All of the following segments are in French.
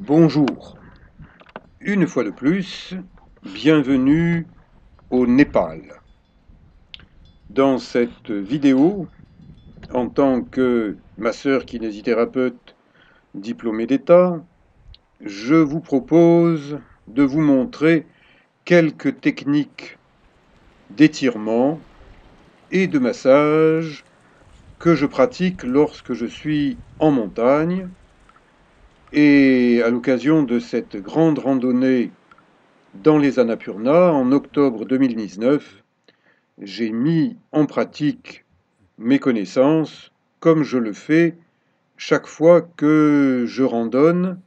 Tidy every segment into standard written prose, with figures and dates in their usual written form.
Bonjour, une fois de plus, bienvenue au Népal. Dans cette vidéo, en tant que masseur kinésithérapeute diplômé d'État, je vous propose de vous montrer quelques techniques d'étirement et de massage que je pratique lorsque je suis en montagne et à l'occasion de cette grande randonnée dans les Annapurna en octobre 2019. J'ai mis en pratique mes connaissances comme je le fais chaque fois que je randonne,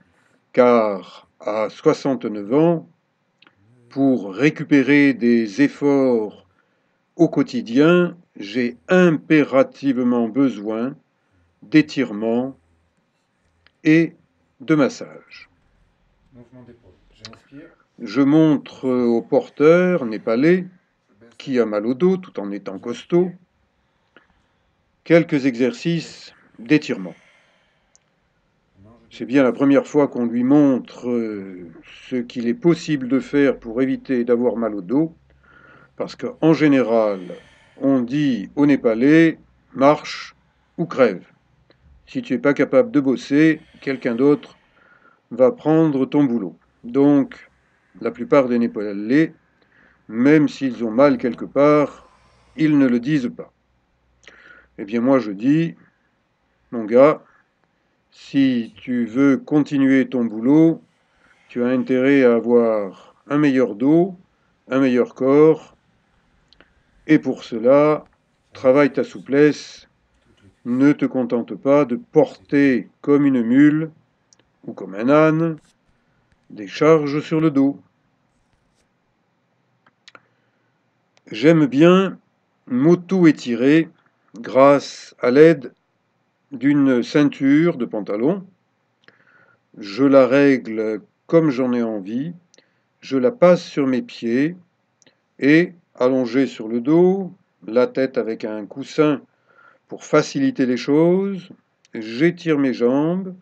car à 69 ans, pour récupérer des efforts au quotidien, j'ai impérativement besoin d'étirement et de massage. Mouvement d'épaule. J'inspire, Je montre au porteur népalais je baisse les qui a bras. mal au dos tout en étant costaud J'inspire, quelques je baisse. exercices d'étirement. Maintenant, je C'est bien la déplace première les fois qu'on bras. lui montre ce qu'il est possible de faire pour éviter d'avoir mal au dos, parce qu'en général, on dit aux Népalais, marche ou crève. Si tu n'es pas capable de bosser, quelqu'un d'autre va prendre ton boulot. Donc, la plupart des Népalais, même s'ils ont mal quelque part, ils ne le disent pas. Eh bien moi je dis, mon gars, si tu veux continuer ton boulot, tu as intérêt à avoir un meilleur dos, un meilleur corps, et pour cela, travaille ta J'inspire, souplesse, toutes les ne cuisses. te contente pas de J'étire. porter comme une mule ou comme un âne des charges sur le dos. J'aime bien m'auto-étirer grâce à l'aide d'une ceinture de pantalon. Je la règle comme j'en ai envie, je la passe sur mes pieds et, allongé sur le dos, la tête avec un coussin pour faciliter les choses, j'étire mes jambes,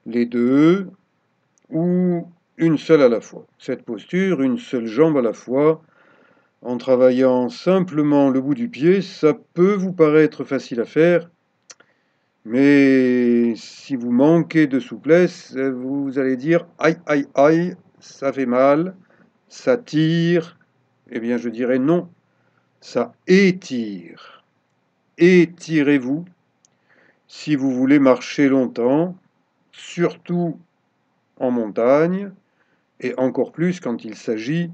les deux, ou une seule à la fois. Cette posture, une seule jambe à la fois, en travaillant simplement le bout du pied, ça peut vous paraître facile à faire, mais si vous manquez de souplesse, vous allez dire aïe, aïe, aïe, ça fait mal, ça tire. Eh bien, je dirais non, ça étire. Étirez-vous si vous voulez marcher longtemps, surtout en montagne, et encore plus quand il s'agit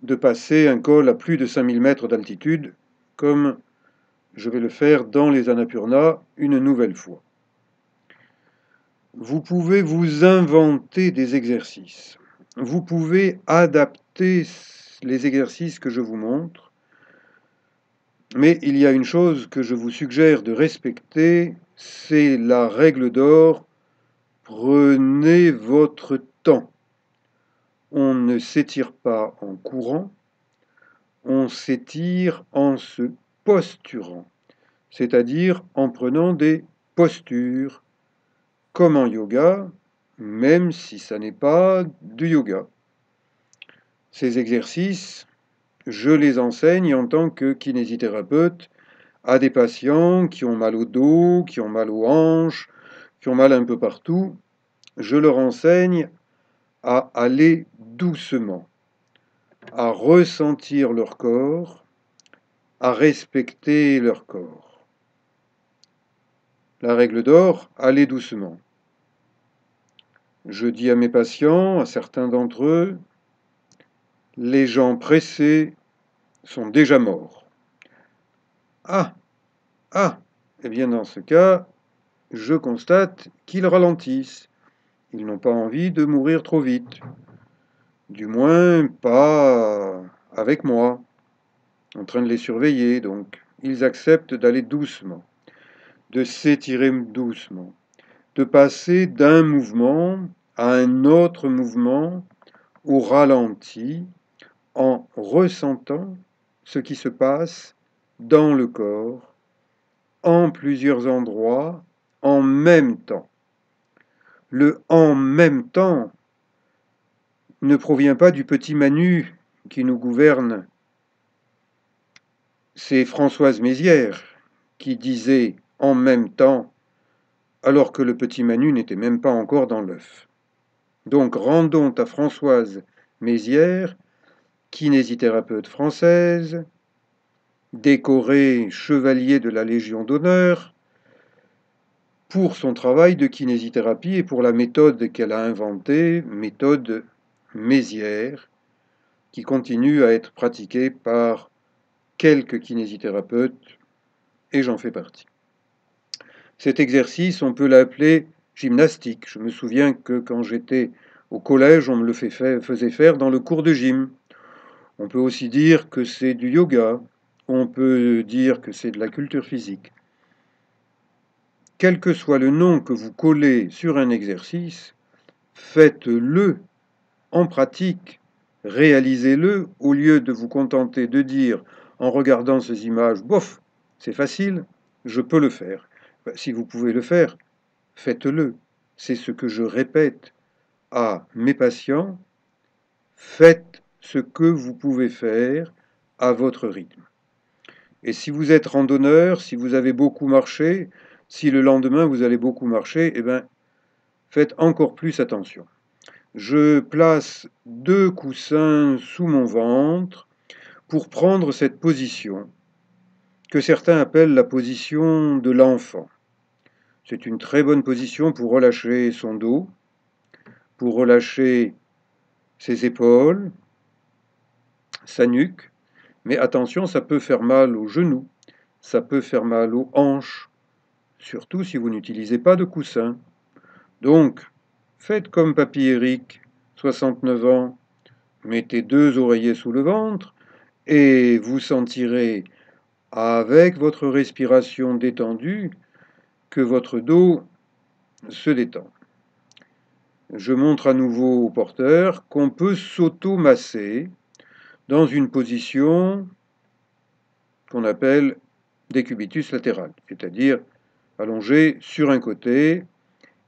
de passer un col à plus de 5000 mètres d'altitude, comme je vais le faire dans les Annapurna une nouvelle fois. Vous pouvez vous inventer des exercices. Vous pouvez adapter les exercices que je vous montre, mais il y a une chose que je vous suggère de respecter, c'est la règle d'or. Prenez votre temps. On ne s'étire pas en courant, on s'étire en se posturant, c'est-à-dire en prenant des postures, comme en yoga, même si ça n'est pas du yoga. Ces exercices, je les enseigne en tant que kinésithérapeute à des patients qui ont mal au dos, qui ont mal aux hanches, qui ont mal un peu partout. Je leur enseigne à aller doucement, à ressentir leur corps, à respecter leur corps. La règle d'or, allez doucement. Je dis à mes patients, à certains d'entre eux, les gens pressés sont déjà morts. Ah, ah, eh bien dans ce cas, je constate qu'ils ralentissent. Ils n'ont pas envie de mourir trop vite. Du moins, pas avec moi, en train de les surveiller, donc ils acceptent d'aller doucement, de s'étirer doucement, de passer d'un mouvement à un autre mouvement au ralenti, en ressentant ce qui se passe dans le corps, en plusieurs endroits, en même temps. Le en même temps ne provient pas du petit Manu qui nous gouverne. C'est Françoise Mézières qui disait en même temps, alors que le petit Manu n'était même pas encore dans l'œuf. Donc rendons à Françoise Mézières, kinésithérapeute française, décorée chevalier de la Légion d'honneur, pour son travail de kinésithérapie et pour la méthode qu'elle a inventée, méthode Mézières, qui continue à être pratiquée par quelques kinésithérapeutes, et j'en fais partie. Cet exercice, on peut l'appeler gymnastique. Je me souviens que quand j'étais au collège, on me le faisait faire dans le cours de gym. On peut aussi dire que c'est du yoga. On peut dire que c'est de la culture physique. Quel que soit le nom que vous collez sur un exercice, faites-le en pratique, réalisez-le au lieu de vous contenter de dire en regardant ces images, bof, c'est facile, je peux le faire. Si vous pouvez le faire, faites-le. C'est ce que je répète à mes patients. Faites ce que vous pouvez faire à votre rythme. Et si vous êtes randonneur, si vous avez beaucoup marché, si le lendemain vous allez beaucoup marcher, eh bien, faites encore plus attention. Je place 2 coussins sous mon ventre pour prendre cette position que certains appellent la position de l'enfant. C'est une très bonne position pour relâcher son dos, pour relâcher ses épaules, sa nuque, mais attention, ça peut faire mal aux genoux, ça peut faire mal aux hanches, surtout si vous n'utilisez pas de coussin. Donc, faites comme Papy Eric, 69 ans, mettez 2 oreillers sous le ventre et vous sentirez, avec votre respiration détendue, que votre dos se détend. Je montre à nouveau au porteur qu'on peut s'auto-masser dans une position qu'on appelle décubitus latéral, c'est-à-dire allongé sur un côté,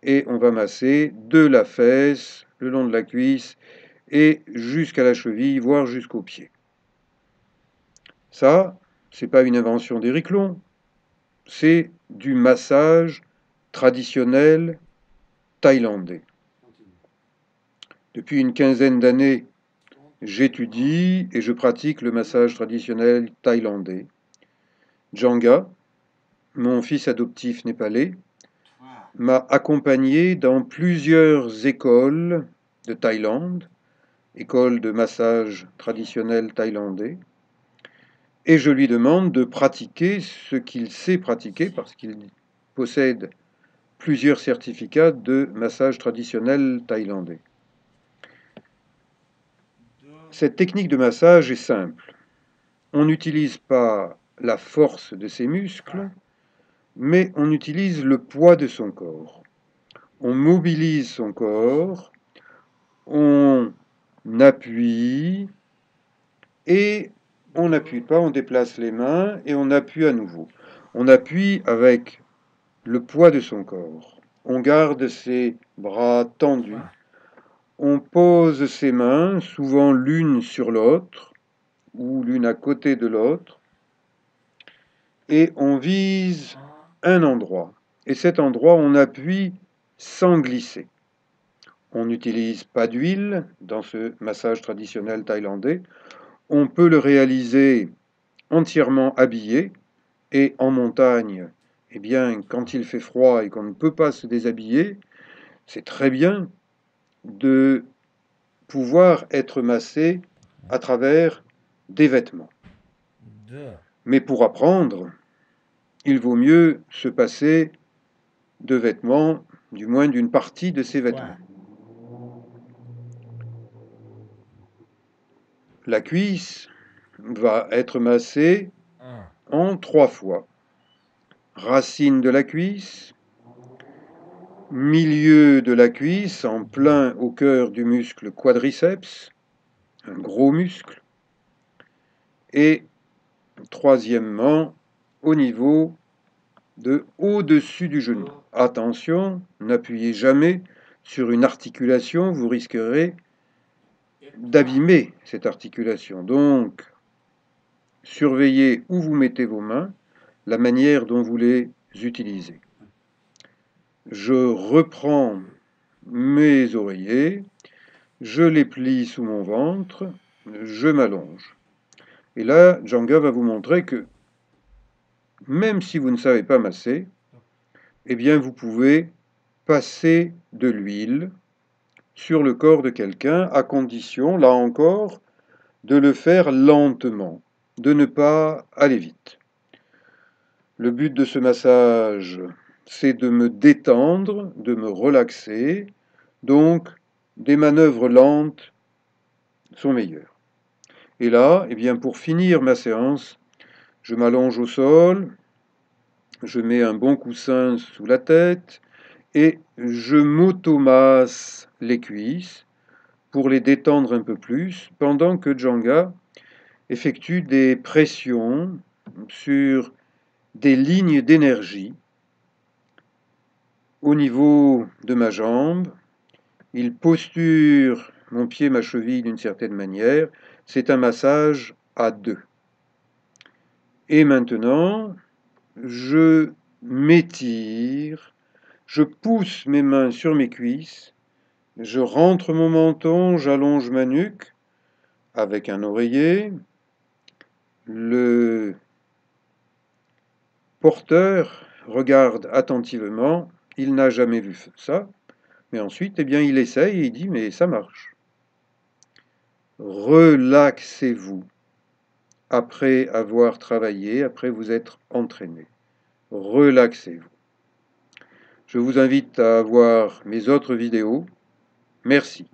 et on va masser de la fesse, le long de la cuisse, et jusqu'à la cheville, voire jusqu'au pied. Ça, c'est pas une invention d'Éric Long, c'est du massage traditionnel thaïlandais. Depuis une quinzaine d'années, j'étudie et je pratique le massage traditionnel thaïlandais. Janga, mon fils adoptif népalais, m'a accompagné dans plusieurs écoles de Thaïlande, écoles de massage traditionnel thaïlandais, et je lui demande de pratiquer ce qu'il sait pratiquer parce qu'il possède plusieurs certificats de massage traditionnel thaïlandais. Cette technique de massage est simple. On n'utilise pas la force de ses muscles, mais on utilise le poids de son corps. On mobilise son corps, on appuie et on n'appuie pas, on déplace les mains et on appuie à nouveau. On appuie avec le poids de son corps. On garde ses bras tendus. On pose ses mains, souvent l'une sur l'autre ou l'une à côté de l'autre, et on vise un endroit. Et cet endroit, on appuie sans glisser. On n'utilise pas d'huile dans ce massage traditionnel thaïlandais. On peut le réaliser entièrement habillé, et en montagne, eh bien, quand il fait froid et qu'on ne peut pas se déshabiller, c'est très bien de pouvoir être massé à travers des vêtements. Mais pour apprendre, il vaut mieux se passer de vêtements, du moins d'une partie de ces vêtements. La cuisse va être massée en 3 fois. Racine de la cuisse, milieu de la cuisse, en plein au cœur du muscle quadriceps, un gros muscle, et troisièmement, au niveau de au-dessus du genou. Attention, n'appuyez jamais sur une articulation, vous risquerez d'abîmer cette articulation. Donc, surveillez où vous mettez vos mains, la manière dont vous les utilisez. Je reprends mes oreillers, je les plie sous mon ventre, je m'allonge. Et là, Djanga va vous montrer que même si vous ne savez pas masser, eh bien vous pouvez passer de l'huile sur le corps de quelqu'un, à condition, là encore, de le faire lentement, de ne pas aller vite. Le but de ce massage, c'est de me détendre, de me relaxer, donc des manœuvres lentes sont meilleures. Et là, eh bien, pour finir ma séance, je m'allonge au sol, je mets un bon coussin sous la tête et je m'automasse les cuisses pour les détendre un peu plus, pendant que Djanga effectue des pressions sur des lignes d'énergie au niveau de ma jambe. Il posture mon pied, ma cheville d'une certaine manière. C'est un massage à deux. Et maintenant, je m'étire, je pousse mes mains sur mes cuisses, je rentre mon menton, j'allonge ma nuque avec un oreiller. Le porteur regarde attentivement, il n'a jamais vu ça, mais ensuite, eh bien, il essaye et il dit, mais ça marche. Relaxez-vous après avoir travaillé, après vous être entraîné. Relaxez-vous. Je vous invite à voir mes autres vidéos. Merci.